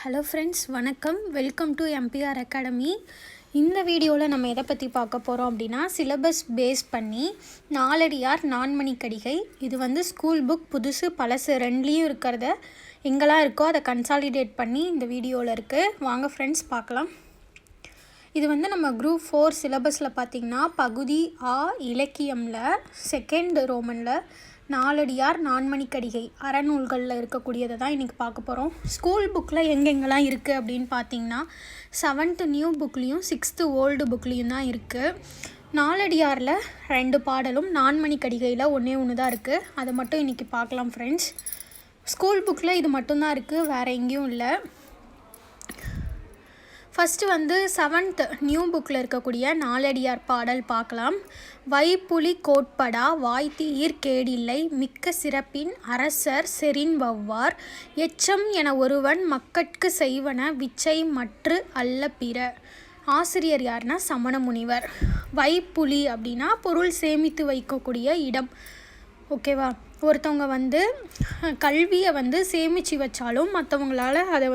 Hello friends, வணக்கம். Welcome to MBR academy. இந்த வீடியோவில் நம்ம எதை பற்றி பார்க்க போகிறோம் அப்படின்னா, சிலபஸ் பேஸ் பண்ணி நாலடியார் நான்மணிக்கடிகை. இது ஸ்கூல் புக் புதுசு பழசு ரெண்டுலேயும் இருக்கிறத எங்கெல்லாம் இருக்கோ அதை கன்சாலிடேட் பண்ணி இந்த வீடியோவில் இருக்குது. வாங்க ஃப்ரெண்ட்ஸ் பார்க்கலாம். இது நம்ம குரூப் 4 சிலபஸில் பார்த்திங்கன்னா பகுதி ஆ இலக்கியமில் செகண்ட் ரோமனில் நாலடியார் நான்மணிக்கடிகை அறநூல்களில் இருக்கக்கூடியதை தான் இன்றைக்கி பார்க்க போகிறோம். ஸ்கூல் புக்கில் எங்கெங்கெல்லாம் இருக்குது அப்படின்னு பார்த்திங்கன்னா 7th நியூ புக்லேயும் 6th ஓல்டு புக்லேயும் தான் இருக்குது. நாலடியாரில் 2 பாடலும் நான்மணிக்கடிகையில் ஒன்று தான் இருக்குது. அதை மட்டும் இன்றைக்கி பார்க்கலாம் ஃப்ரெண்ட்ஸ். ஸ்கூல் புக்கில் இது மட்டும்தான் இருக்குது, வேறு எங்கேயும் இல்லை. ஃபஸ்ட்டு 7th நியூ புக்கில் இருக்கக்கூடிய நாலடியார் பாடல் பார்க்கலாம். வைப்புலி கோட்படா வாய்த்தீர் கேடில்லை மிக்க சிறப்பின் அரசர் செறின் வவ்வார் எச்சம் என ஒருவன் மக்கட்கு செய்வன விச்சை மற்று அல்ல பிற. ஆசிரியர் யாருன்னா சமண முனிவர். வைப்புலி அப்படின்னா பொருள் சேமித்து வைக்கக்கூடிய இடம். ஓகேவா? ஒருத்தவங்க கல்வியை சேமித்து வச்சாலும் மற்றவங்களால் அதை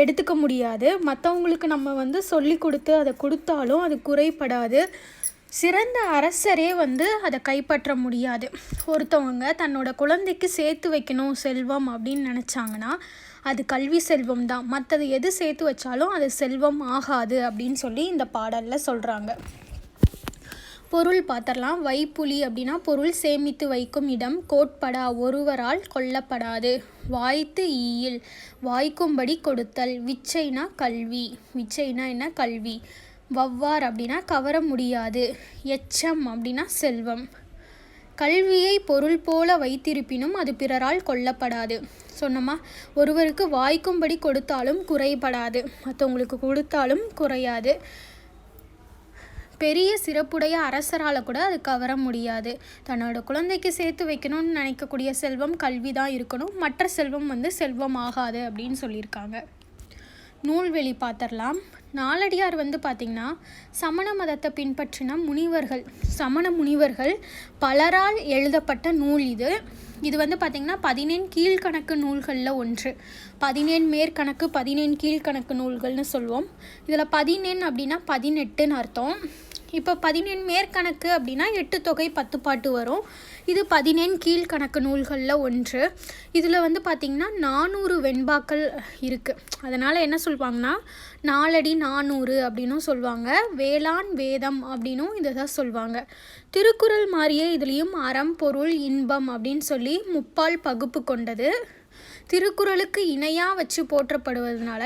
எடுத்துக்க முடியாது. மற்றவங்களுக்கு நம்ம சொல்லி கொடுத்து அதை கொடுத்தாலும் அது குறைபடாது. சிறந்த அரசரே அதை கைப்பற்ற முடியாது. ஒருத்தவங்க தன்னோட குழந்தைக்கு சேர்த்து வைக்கணும் செல்வம் அப்படின்னு நினச்சாங்கன்னா அது கல்வி செல்வம் தான். மற்றது எது சேர்த்து வச்சாலும் அது செல்வம் ஆகாது அப்படின்னு சொல்லி இந்த பாடலில் சொல்கிறாங்க. பொருள் பார்த்துடலாம். வைப்புலி அப்படின்னா பொருள் சேமித்து வைக்கும் இடம். கோட்படா ஒருவரால் கொல்லப்படாது. வாய்த்து ஈயில் வாய்க்கும்படி கொடுத்தல். விச்சைனா கல்வி. விச்சைனா என்ன? கல்வி. வவ்வார் அப்படின்னா கவர முடியாது. எச்சம் அப்படின்னா செல்வம். கல்வியை பொருள் போல வைத்திருப்பினும் அது பிறரால் கொல்லப்படாது. சொன்னோமா, ஒருவருக்கு வாய்க்கும்படி கொடுத்தாலும் குறைபடாது, மற்றவங்களுக்கு கொடுத்தாலும் குறையாது. பெரிய சிறப்புடைய அரசரால் கூட அது கவர முடியாது. தன்னோட குழந்தைக்கு சேர்த்து வைக்கணும்னு நினைக்கக்கூடிய செல்வம் கல்வி தான் இருக்கணும். மற்ற செல்வம் செல்வம் ஆகாது அப்படின்னு சொல்லியிருக்காங்க. நூல்வெளி பார்த்துடலாம். நாலடியார் பார்த்திங்கன்னா சமண மதத்தை பின்பற்றின முனிவர்கள், சமண முனிவர்கள் பலரால் எழுதப்பட்ட நூல் இது. இது பார்த்திங்கன்னா 14 கீழ்கணக்கு நூல்களில் ஒன்று. 14 மேற்கணக்கு 14 கீழ்கணக்கு நூல்கள்னு சொல்லுவோம். இதில் 14 அப்படின்னா 18ன்னு அர்த்தம். இப்போ 14 மேற்கணக்கு அப்படின்னா 8 தொகை 10 பாட்டு வரும். இது 14 கீழ்கணக்கு நூல்களில் ஒன்று. இதில் பார்த்திங்கன்னா 400 வெண்பாக்கள் இருக்குது. அதனால் என்ன சொல்லுவாங்கன்னா நாலடி 400 அப்படின்னும் சொல்லுவாங்க. வேளாண் வேதம் அப்படின்னும் இதை தான் சொல்லுவாங்க. திருக்குறள் மாதிரியே இதுலேயும் அறம் பொருள் இன்பம் அப்படின்னு சொல்லி முப்பால் பகுப்பு கொண்டது. திருக்குறளுக்கு இணையாக வச்சு போற்றப்படுவதனால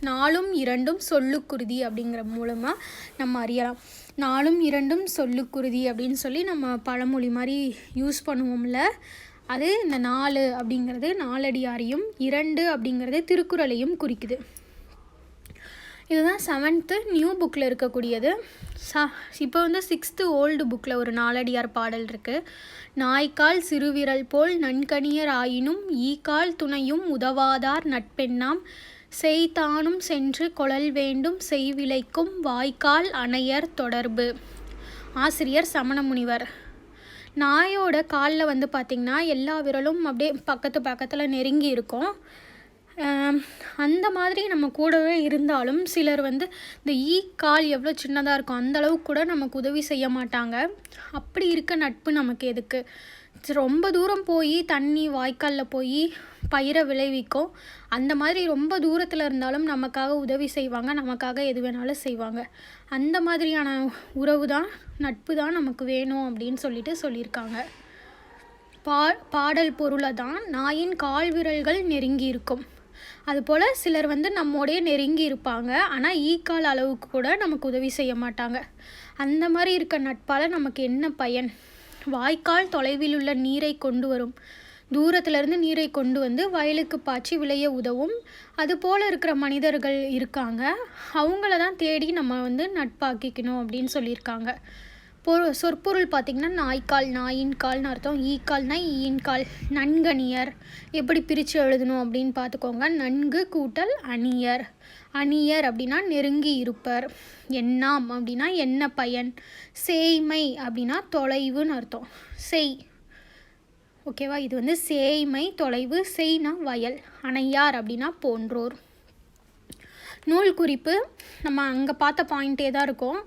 4ம் 2ம் சொல்லுக்குருதி அப்படிங்கிற மூலமாக நம்ம அறியலாம். 4ம் 2ம் சொல்லுக்குருதி அப்படின்னு சொல்லி நம்ம பழமொழி மாதிரி யூஸ் பண்ணுவோம்ல, அது இந்த 4 அப்படிங்கிறது நாலடியாரையும் 2 அப்படிங்கிறது திருக்குறளையும் குறிக்குது. இதுதான் 7th நியூ புக்கில் இருக்கக்கூடியது. இப்போ 6th ஓல்டு புக்கில் ஒரு நாலடியார் பாடல் இருக்குது. நாய்க்கால் சிறுவிரல் போல் நன்கணியர் ஆயினும் ஈக்கால் துணையும் உதவாதார் நட்பெண்ணாம் செய்தானும் சென்று கொளல் வேண்டும் செய்விளைக்கும் வாய்க்கால் அணையர் தொடர்பு. ஆசிரியர் சமண முனிவர். நாயோட காலில் பார்த்திங்கன்னா எல்லா விரலும் அப்படியே பக்கத்தில் நெருங்கி இருக்கும். அந்த மாதிரி நம்ம கூடவே இருந்தாலும் சிலர் இந்த கால் எவ்வளோ சின்னதாக இருக்கும் அந்த அளவுக்கு கூட நமக்கு உதவி செய்ய மாட்டாங்க. அப்படி இருக்க நட்பு நமக்கு எதுக்கு? ரொம்ப தூரம் போய் தண்ணி வாய்க்காலில் போய் பயிரை விளைவிக்கும். அந்த மாதிரி ரொம்ப தூரத்தில் இருந்தாலும் நமக்காக உதவி செய்வாங்க, நமக்காக எது வேணாலும் செய்வாங்க. அந்த மாதிரியான உறவு தான், நட்பு தான் நமக்கு வேணும் அப்படின்னு சொல்லியிருக்காங்க. பாடல் பொருளை தான் நாயின் கால் விரல்கள் நெருங்கி இருக்கும். அதுபோல் சிலர் நம்மோடைய நெருங்கி இருப்பாங்க, ஆனால் ஈக்கால் அளவுக்கு கூட நமக்கு உதவி செய்ய மாட்டாங்க. அந்த மாதிரி இருக்க நட்பால் நமக்கு என்ன பயன்? வாய்க்கால் தொலைவில் உள்ள நீரை கொண்டு வரும். தூரத்துலேருந்து நீரை கொண்டு வயலுக்கு பாய்ச்சி விளைய உதவும். அதுபோல் இருக்கிற மனிதர்கள் இருக்காங்க, அவங்கள தான் தேடி நம்ம நட்பாக்கிக்கணும் அப்படின்னு சொல்லியிருக்காங்க. சொற்பொருள் பார்த்திங்கன்னா நாய்க்கால் நாயின் கால்னு அர்த்தம். ஈக்கால்னா ஈயின் கால். நன்கணியர் எப்படி பிரித்து எழுதணும் அப்படின்னு பார்த்துக்கோங்க. நன்கு கூட்டல் அணியர். அணியர் அப்படின்னா நெருங்கி இருப்பர். எண்ணாம் அப்படின்னா என்ன பயன். சேய்மை அப்படின்னா தொலைவுன்னு அர்த்தம். செய். ஓகேவா? இது சேய்மை தொலைவு. செய்னா வயல். அணையார் அப்படின்னா போன்றோர். நூல் குறிப்பு நம்ம அங்கே பார்த்த பாயிண்ட்டே தான் இருக்கும்.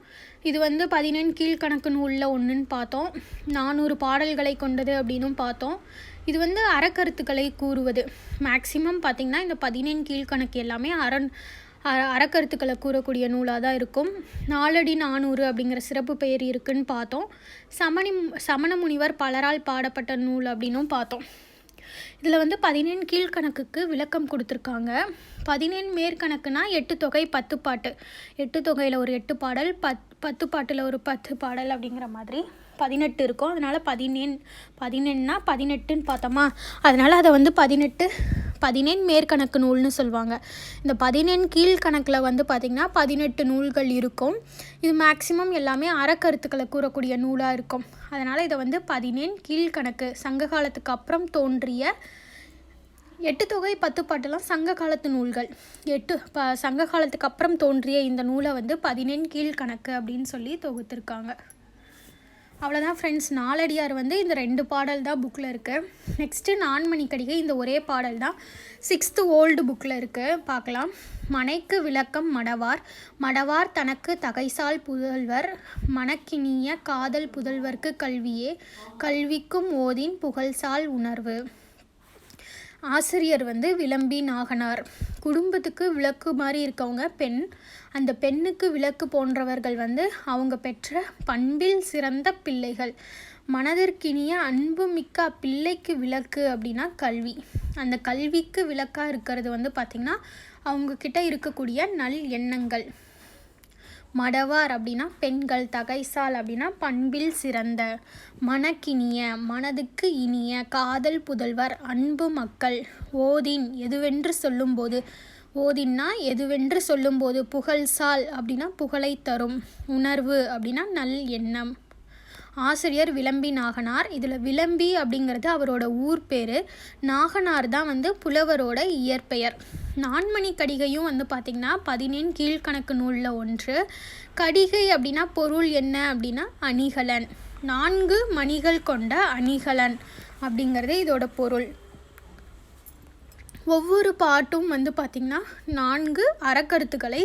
இது வந்து 14 கீழ்கணக்கு நூலில் ஒன்றுன்னு பார்த்தோம். 400 பாடல்களை கொண்டது அப்படின்னும் பார்த்தோம். இது வந்து அறக்கருத்துக்களை கூறுவது. மேக்சிமம் பார்த்திங்கன்னா இந்த 14 கீழ்கணக்கு எல்லாமே அறக்கருத்துக்களை கூறக்கூடிய நூலாக தான் இருக்கும். 4 அடி 400 அப்படிங்கிற சிறப்பு பெயர் இருக்குன்னு பார்த்தோம். சமண முனிவர் பலரால் பாடப்பட்ட நூல் அப்படின்னும் பார்த்தோம். இதில் வந்து 14 கீழ்கணக்குக்கு விளக்கம் கொடுத்துருக்காங்க. 14 மேற்கணக்குனா 8 தொகை 10 பாட்டு. 8 தொகையில் ஒரு 8 பாடல், 10 பாட்டில் ஒரு 10 பாடல் அப்படிங்கிற மாதிரி 18 இருக்கும். அதனால் 14னா 18ன்னு பார்த்தோமா, அதனால் அதை வந்து 14 மேற்கணக்கு நூல்னு சொல்லுவாங்க. இந்த 14 கீழ்கணக்கில் வந்து பார்த்திங்கன்னா 18 நூல்கள் இருக்கும். இது மேக்சிமம் எல்லாமே அறக்கருத்துக்களை கூறக்கூடிய நூலாக இருக்கும். அதனால் இதை வந்து 14 கீழ்கணக்கு, சங்க காலத்துக்கு அப்புறம் தோன்றிய 8 தொகை 10 பாட்டெல்லாம் சங்க காலத்து நூல்கள். சங்க காலத்துக்கு அப்புறம் தோன்றிய இந்த நூலை வந்து 14 கீழ்கணக்கு அப்படின்னு சொல்லி தொகுத்துருக்காங்க. அவ்வளோதான் ஃப்ரெண்ட்ஸ். நாலடியார் வந்து இந்த 2 பாடல் தான் புக்கில் இருக்குது. நெக்ஸ்ட்டு நான்மணிக்கடிகை இந்த ஒரே பாடல் தான் 6th ஓல்டு புக்கில் இருக்குது. பார்க்கலாம். மனைக்கு விளக்கம் மடவார். மடவார் தனக்கு தகைசால் புதல்வர். மனக்கினிய காதல் புதல்வர்க்கு கல்வியே. கல்விக்கும் ஓதின் புகழ்சால் உணர்வு. ஆசிரியர் வந்து விளம்பி நாகனார். குடும்பத்துக்கு விளக்கு மாதிரி இருக்கவங்க பெண். அந்த பெண்ணுக்கு விளக்கு போன்றவர்கள் வந்து அவங்க பெற்ற பண்பில் சிறந்த பிள்ளைகள். மனதிற்கினிய அன்பு மிக்க அப்பிள்ளைக்கு விளக்கு அப்படின்னா கல்வி. அந்த கல்விக்கு விளக்காக இருக்கிறது வந்து பார்த்திங்கன்னா அவங்கக்கிட்ட இருக்கக்கூடிய நல் எண்ணங்கள். மடவார் அப்படின்னா பெண்கள், தகைசால் அப்படின்னா பண்பில் சிறந்த, மனக்கினிய மனதுக்கு இனிய, காதல் புதல்வர் அன்பு மக்கள், ஓதின் எதுவென்று சொல்லும்போது, ஓதின்னா எதுவென்று சொல்லும்போது, புகழ்சால் அப்படின்னா புகழை தரும், உணர்வு அப்படின்னா நல் எண்ணம். ஆசிரியர் விளம்பி நாகனார். இதில் விளம்பி அப்படிங்கிறது அவரோட ஊர் பேர். நாகனார் தான் வந்து புலவரோட இயற்பெயர். நான்மணிக்கடிகையும் வந்து பார்த்திங்கன்னா 14 கீழ்கணக்கு நூலில் ஒன்று. கடிகை அப்படின்னா பொருள் என்ன அப்படின்னா அணிகலன். 4 மணிகள் கொண்ட அணிகலன் அப்படிங்கிறது இதோட பொருள். ஒவ்வொரு பாட்டும் வந்து பார்த்திங்கன்னா 4 அறக்கருத்துக்களை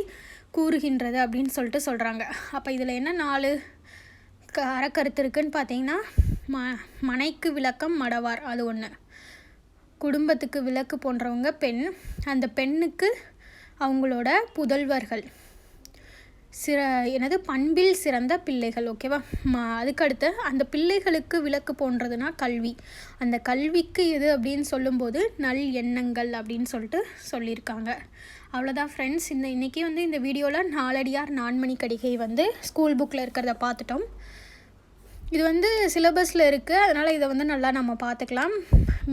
கூறுகின்றது அப்படின்னு சொல்லிட்டு சொல்கிறாங்க. அப்போ இதில் என்ன 4 அறக்கருத்து இருக்குன்னு பார்த்தீங்கன்னா மனைக்கு விளக்கம் மடவார், அது ஒன்று. குடும்பத்துக்கு விளக்கு போன்றவங்க பெண். அந்த பெண்ணுக்கு அவங்களோட புதல்வர்கள். பண்பில் சிறந்த பிள்ளைகள். ஓகேவா? அதுக்கடுத்து அந்த பிள்ளைகளுக்கு விளக்கு போன்றதுனா கல்வி. அந்த கல்விக்கு எது அப்படின்னு சொல்லும்போது நல் எண்ணங்கள் அப்படின்னு சொல்லிட்டு சொல்லியிருக்காங்க. அவ்வளோதான் ஃப்ரெண்ட்ஸ். இன்றைக்கி வந்து இந்த வீடியோவில் நாலடியார் நான்மணிக்கடிகை வந்து ஸ்கூல் புக்கில் இருக்கிறத பார்த்துட்டோம். இது வந்து சிலபஸில் இருக்குது. அதனால் இதை வந்து நல்லா நம்ம பார்த்துக்கலாம்.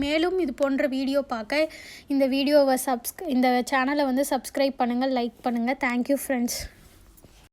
மேலும் இது போன்ற வீடியோ பார்க்க இந்த சேனலை வந்து சப்ஸ்கிரைப் பண்ணுங்கள், லைக் பண்ணுங்கள். Thank you friends.